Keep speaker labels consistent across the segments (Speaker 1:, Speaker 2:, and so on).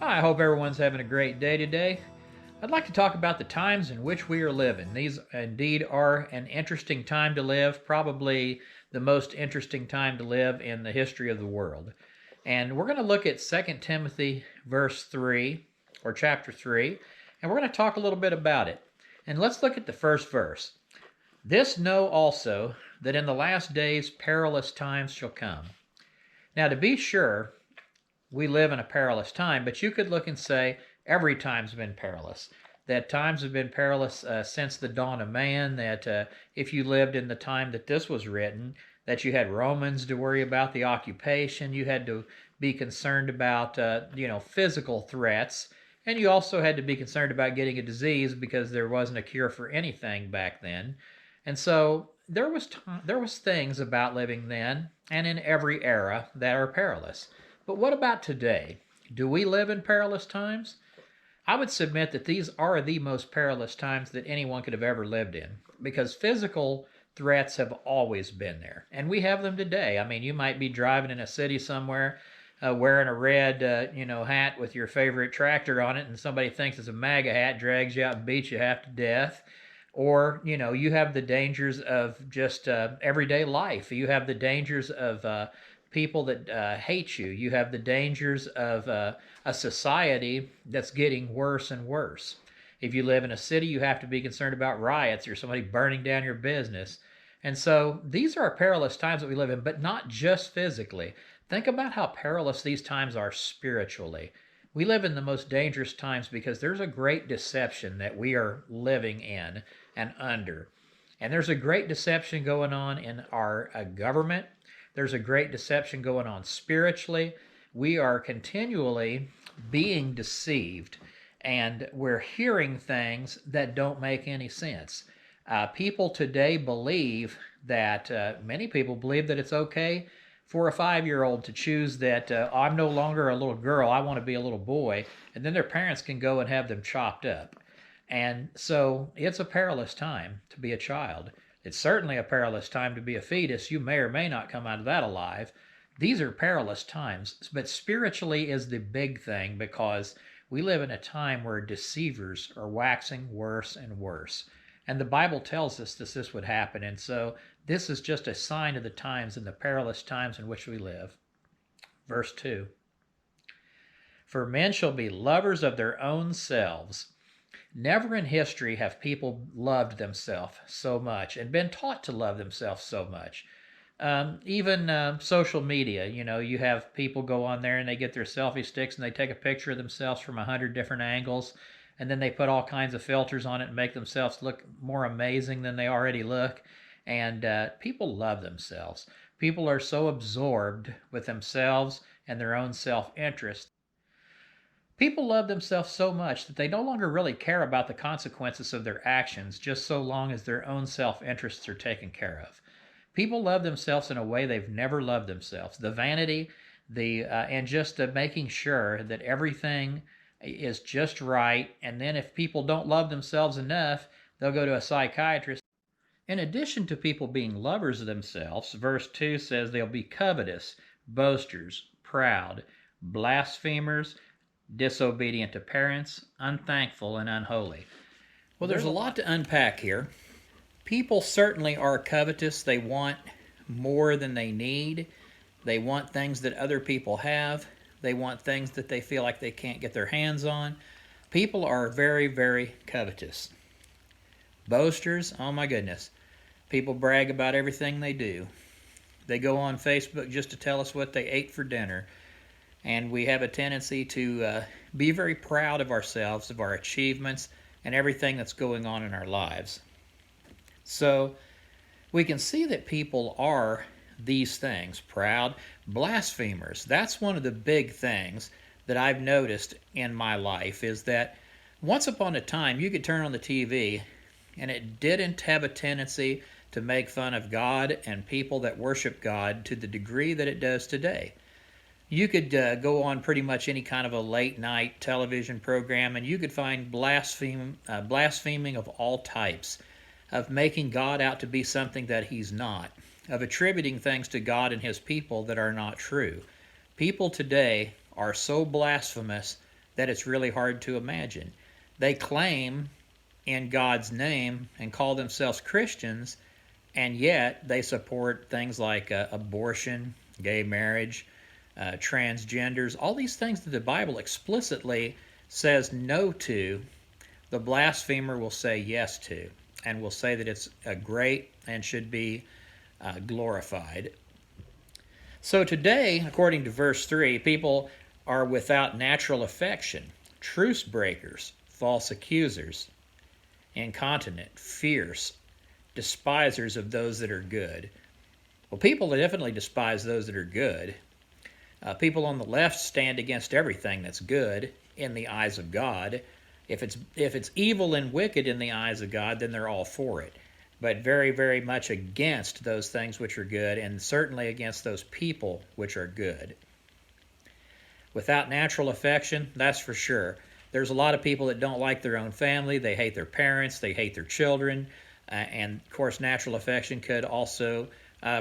Speaker 1: Hi, I hope everyone's having a great day today. I'd like to talk about the times in which we are living. These indeed are an interesting time to live, probably the most interesting time to live in the history of the world. And we're going to look at 2 Timothy verse 3 or chapter 3, and we're going to talk a little bit about it. And let's look at the first verse. This know also that in the last days perilous times shall come. Now, to be sure, we live in a perilous time, but you could look and say every time's been perilous. That times have been perilous since the dawn of man. That if you lived in the time that this was written, that you had Romans to worry about the occupation, you had to be concerned about physical threats, and you also had to be concerned about getting a disease because there wasn't a cure for anything back then. And so there was things about living then and in every era that are perilous. But what about today? Do we live in perilous times? I would submit that these are the most perilous times that anyone could have ever lived in because physical threats have always been there. And we have them today. I mean, you might be driving in a city somewhere wearing a red hat with your favorite tractor on it, and somebody thinks it's a MAGA hat, drags you out and beats you half to death. Or, you have the dangers of just everyday life. You have the dangers of people that hate you. You have the dangers of a society that's getting worse and worse. If you live in a city, you have to be concerned about riots or somebody burning down your business. And so these are perilous times that we live in, but not just physically. Think about how perilous these times are spiritually. We live in the most dangerous times because there's a great deception that we are living in and under. And there's a great deception going on in our government. There's a great deception going on spiritually. We are continually being deceived, and we're hearing things that don't make any sense. People today believe that, many people believe that it's okay for a 5-year-old to choose that I'm no longer a little girl, I want to be a little boy, and then their parents can go and have them chopped up. And so it's a perilous time to be a child. It's certainly a perilous time to be a fetus. You may or may not come out of that alive. These are perilous times, but spiritually is the big thing because we live in a time where deceivers are waxing worse and worse. And the Bible tells us that this would happen. And so this is just a sign of the times and the perilous times in which we live. Verse 2. For men shall be lovers of their own selves. Never in history have people loved themselves so much and been taught to love themselves so much. Even social media, you have people go on there and they get their selfie sticks and they take a picture of themselves from 100 different angles, and then they put all kinds of filters on it and make themselves look more amazing than they already look. And people love themselves. People are so absorbed with themselves and their own self interest. People love themselves so much that they no longer really care about the consequences of their actions, just so long as their own self interests are taken care of. People love themselves in a way they've never loved themselves. The vanity, and just making sure that everything is just right. And then if people don't love themselves enough, they'll go to a psychiatrist. In addition to people being lovers of themselves, verse 2 says they'll be covetous, boasters, proud, blasphemers, disobedient to parents, unthankful, and unholy. Well, there's a lot to unpack here. People certainly are covetous. They want more than they need. They want things that other people have. They want things that they feel like they can't get their hands on. People are very, very covetous. Boasters, oh my goodness. People brag about everything they do. They go on Facebook just to tell us what they ate for dinner. And we have a tendency to be very proud of ourselves, of our achievements, and everything that's going on in our lives. So we can see that people are these things: proud, blasphemers. That's one of the big things that I've noticed in my life, is that once upon a time you could turn on the TV and it didn't have a tendency to make fun of God and people that worship God to the degree that it does today. You could go on pretty much any kind of a late night television program and you could find blaspheming of all types, of making God out to be something that he's not, of attributing things to God and his people that are not true. People today are so blasphemous that it's really hard to imagine. They claim in God's name and call themselves Christians, and yet they support things like abortion, gay marriage, transgenders, all these things that the Bible explicitly says no to. The blasphemer will say yes to, and will say that it's great and should be glorified. So today, according to verse 3, people are without natural affection, truce breakers, false accusers, incontinent, fierce, despisers of those that are good. Well, people definitely despise those that are good. People on the left stand against everything that's good in the eyes of God. If it's evil and wicked in the eyes of God, then they're all for it. But very, very much against those things which are good, and certainly against those people which are good. Without natural affection, that's for sure. There's a lot of people that don't like their own family. They hate their parents. They hate their children. And, of course, natural affection could also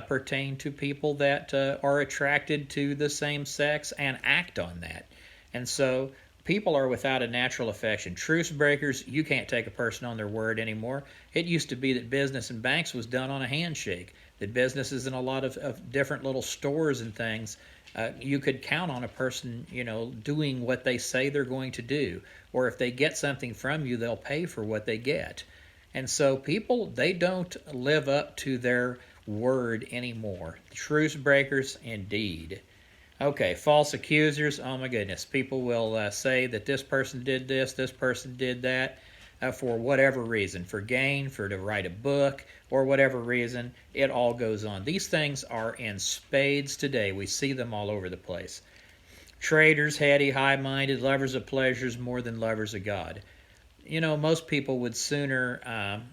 Speaker 1: pertain to people that are attracted to the same sex and act on that. And so people are without a natural affection. Truce breakers, you can't take a person on their word anymore. It used to be that business in banks was done on a handshake, that businesses in a lot of different little stores and things, you could count on a person, doing what they say they're going to do. Or if they get something from you, they'll pay for what they get. And so people, they don't live up to their word anymore. Truce breakers, indeed. Okay, false accusers, oh my goodness. People will say that this person did this person did that, for whatever reason, for gain, to write a book, or whatever reason. It all goes on. These things are in spades today. We see them all over the place. Traitors, heady, high-minded, lovers of pleasures more than lovers of God. Most people would sooner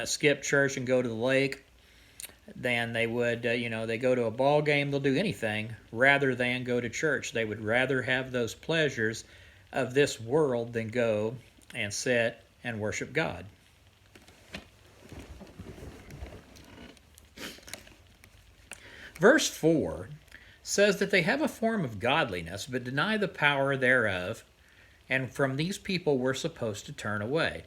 Speaker 1: skip church and go to the lake than they would, they go to a ball game, they'll do anything rather than go to church. They would rather have those pleasures of this world than go and sit and worship God. Verse 4 says that they have a form of godliness, but deny the power thereof, and from these people we're supposed to turn away.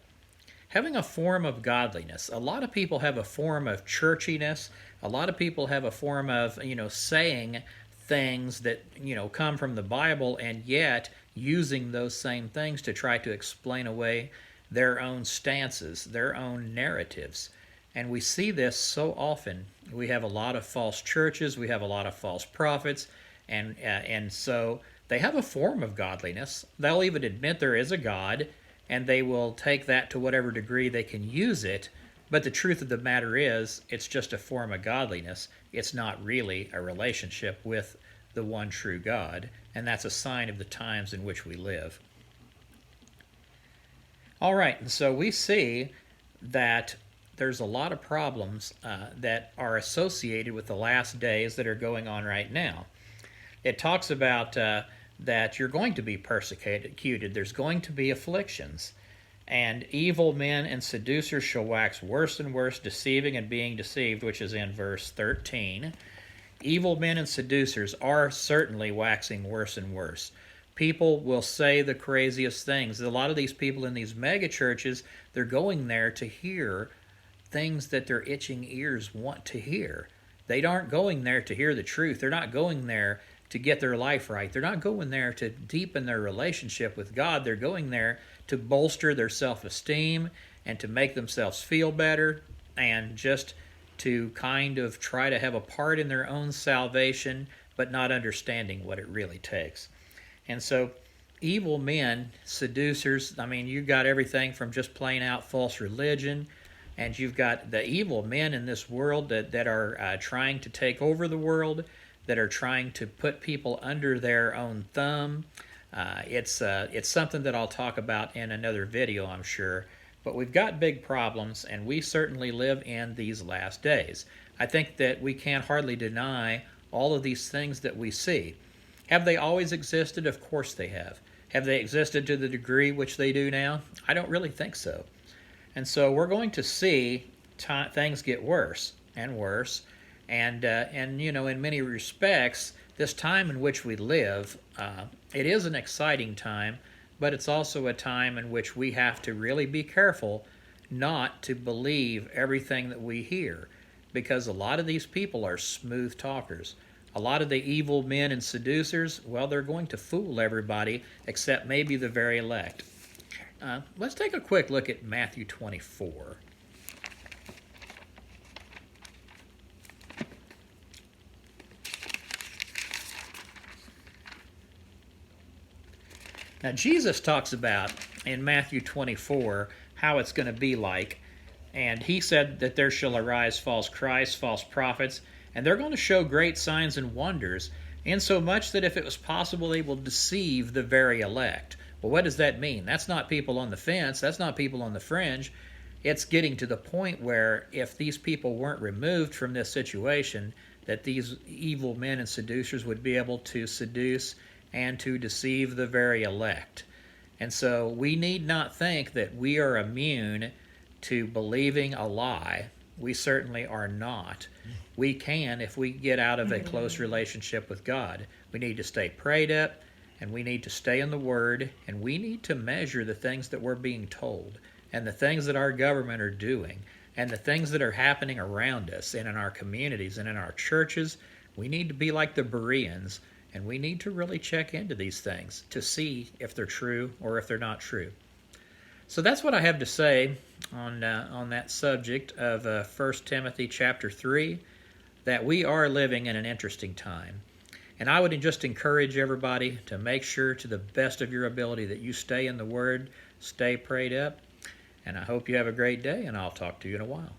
Speaker 1: Having a form of godliness. A lot of people have a form of churchiness. A lot of people have a form of, saying things that, come from the Bible, and yet using those same things to try to explain away their own stances, their own narratives. And we see this so often. We have a lot of false churches. We have a lot of false prophets. And so they have a form of godliness. They'll even admit there is a God, and they will take that to whatever degree they can use it. But the truth of the matter is, it's just a form of godliness. It's not really a relationship with the one true God, and that's a sign of the times in which we live. All right, and so we see that there's a lot of problems that are associated with the last days that are going on right now. It talks about that you're going to be persecuted. There's going to be afflictions. And evil men and seducers shall wax worse and worse, deceiving and being deceived, which is in verse 13. Evil men and seducers are certainly waxing worse and worse. People will say the craziest things. A lot of these people in these mega churches, they're going there to hear things that their itching ears want to hear. They aren't going there to hear the truth. They're not going there to get their life right. They're not going there to deepen their relationship with God. They're going there to bolster their self-esteem and to make themselves feel better and just to kind of try to have a part in their own salvation, but not understanding what it really takes. And so evil men, seducers, you've got everything from just plain out false religion, and you've got the evil men in this world that are trying to take over the world, that are trying to put people under their own thumb. It's something that I'll talk about in another video, I'm sure. But we've got big problems, and we certainly live in these last days. I think that we can't hardly deny all of these things that we see. Have they always existed? Of course they have. Have they existed to the degree which they do now? I don't really think so. And so we're going to see things get worse and worse. And in many respects, this time in which we live, it is an exciting time, but it's also a time in which we have to really be careful not to believe everything that we hear, because a lot of these people are smooth talkers. A lot of the evil men and seducers, well, they're going to fool everybody except maybe the very elect. Let's take a quick look at Matthew 24. Now, Jesus talks about in Matthew 24 how it's going to be like. And he said that there shall arise false Christs, false prophets, and they're going to show great signs and wonders, insomuch that if it was possible, they will deceive the very elect. Well, what does that mean? That's not people on the fence. That's not people on the fringe. It's getting to the point where if these people weren't removed from this situation, that these evil men and seducers would be able to seduce and to deceive the very elect. And so we need not think that we are immune to believing a lie. We certainly are not. We can if we get out of a close relationship with God. We need to stay prayed up, and we need to stay in the Word, and we need to measure the things that we're being told, and the things that our government are doing, and the things that are happening around us and in our communities and in our churches. We need to be like the Bereans, and we need to really check into these things to see if they're true or if they're not true. So that's what I have to say on that subject of 1 Timothy chapter 3, that we are living in an interesting time. And I would just encourage everybody to make sure to the best of your ability that you stay in the Word, stay prayed up, and I hope you have a great day, and I'll talk to you in a while.